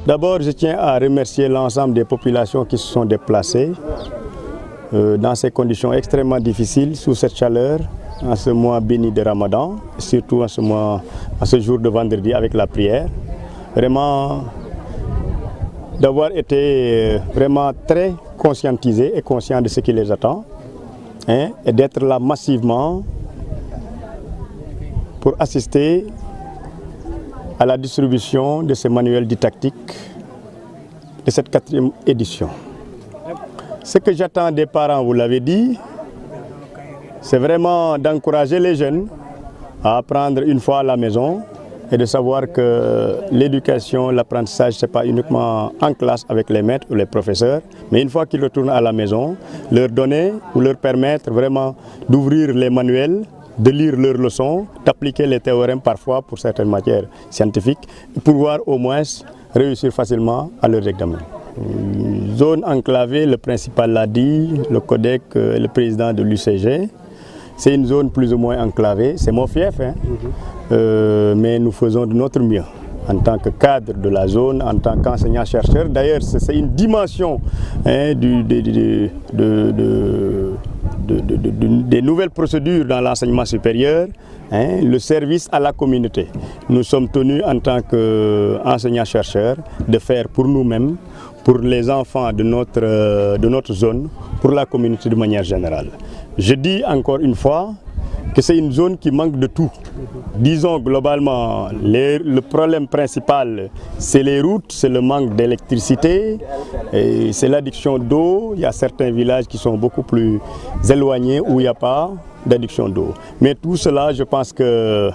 D'abord, je tiens à remercier l'ensemble des populations qui se sont déplacées dans ces conditions extrêmement difficiles, sous cette chaleur, en ce mois béni de Ramadan, et surtout en ce jour de vendredi avec la prière. Vraiment, d'avoir été vraiment très conscientisés et conscients de ce qui les attend, et d'être là massivement pour assister à la distribution de ces manuels didactiques de cette 4e édition. Ce que j'attends des parents, vous l'avez dit, c'est vraiment d'encourager les jeunes à apprendre une fois à la maison et de savoir que l'éducation, l'apprentissage, ce n'est pas uniquement en classe avec les maîtres ou les professeurs, mais une fois qu'ils retournent à la maison, leur donner ou leur permettre vraiment d'ouvrir les manuels, de lire leurs leçons, d'appliquer les théorèmes parfois pour certaines matières scientifiques, pour pouvoir au moins réussir facilement à leurs examens. Zone enclavée, le principal l'a dit, le codec, le président de l'UCG, c'est une zone plus ou moins enclavée, c'est mon fief, mais nous faisons de notre mieux en tant que cadre de la zone, en tant qu'enseignant-chercheur. D'ailleurs, c'est une dimension des nouvelles procédures dans l'enseignement supérieur, le service à la communauté. Nous sommes tenus en tant qu'enseignants-chercheurs de faire pour nous-mêmes, pour les enfants de notre zone, pour la communauté de manière générale. Je dis encore une fois que c'est une zone qui manque de tout. Disons globalement, le problème principal, c'est les routes, c'est le manque d'électricité, c'est l'addiction d'eau. Il y a certains villages qui sont beaucoup plus éloignés où il n'y a pas d'addiction d'eau. Mais tout cela, je pense que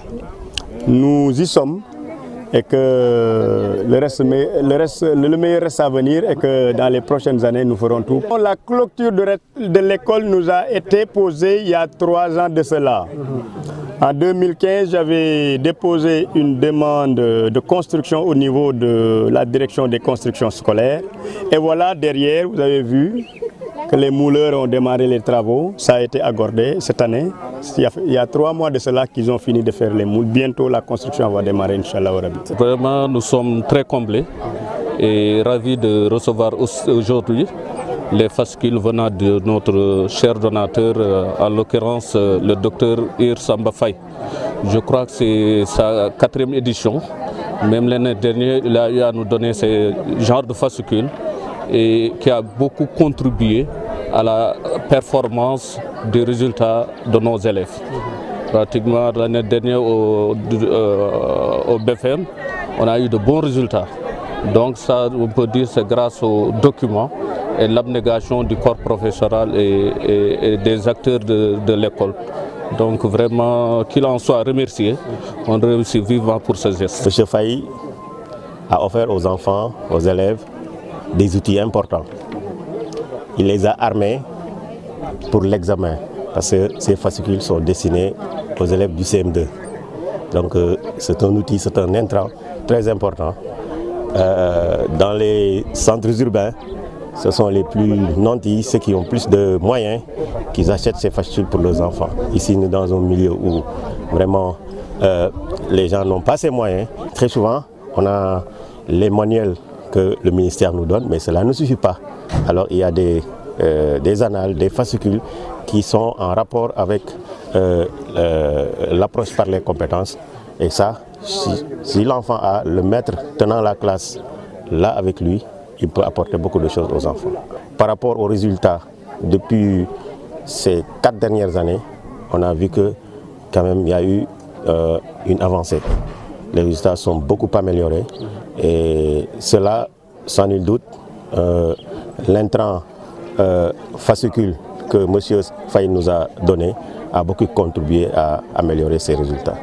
nous y sommes et que le meilleur reste à venir et que dans les prochaines années, nous ferons tout. La clôture de l'école nous a été posée il y a 3 ans de cela. En 2015, j'avais déposé une demande de construction au niveau de la direction des constructions scolaires. Et voilà, derrière, vous avez vu que les mouleurs ont démarré les travaux. Ça a été accordé cette année. Il y a 3 mois de cela qu'ils ont fini de faire les moules. Bientôt, la construction va démarrer, Inch'Allah. Vraiment, nous sommes très comblés et ravis de recevoir aujourd'hui les fascicules venant de notre cher donateur, en l'occurrence le docteur Ir Samba Faye. Je crois que c'est sa 4e édition. Même l'année dernière, il a eu à nous donner ce genre de fascicules et qui a beaucoup contribué à la performance des résultats de nos élèves. Pratiquement l'année dernière au BFM, on a eu de bons résultats. Donc ça, on peut dire, c'est grâce aux documents et l'abnégation du corps professoral et des acteurs de l'école. Donc vraiment, qu'il en soit remercié, on remercie vivement pour ce geste. M. Faye a offert aux enfants, aux élèves, des outils importants. Il les a armés pour l'examen, parce que ces fascicules sont destinés aux élèves du CM2. Donc c'est un outil, c'est un intrant très important. Dans les centres urbains, ce sont les plus nantis, ceux qui ont plus de moyens, qui achètent ces fascicules pour leurs enfants. Ici, nous sommes dans un milieu où vraiment les gens n'ont pas ces moyens. Très souvent, on a les manuels que le ministère nous donne, mais cela ne suffit pas. Alors il y a des annales, des fascicules qui sont en rapport avec l'approche par les compétences. Et ça, si l'enfant a le maître tenant la classe là avec lui, il peut apporter beaucoup de choses aux enfants. Par rapport aux résultats, depuis ces 4 dernières années, on a vu que quand même il y a eu une avancée. Les résultats sont beaucoup améliorés et cela, sans nul doute, l'intrant fascicule que M. Faye nous a donné a beaucoup contribué à améliorer ces résultats.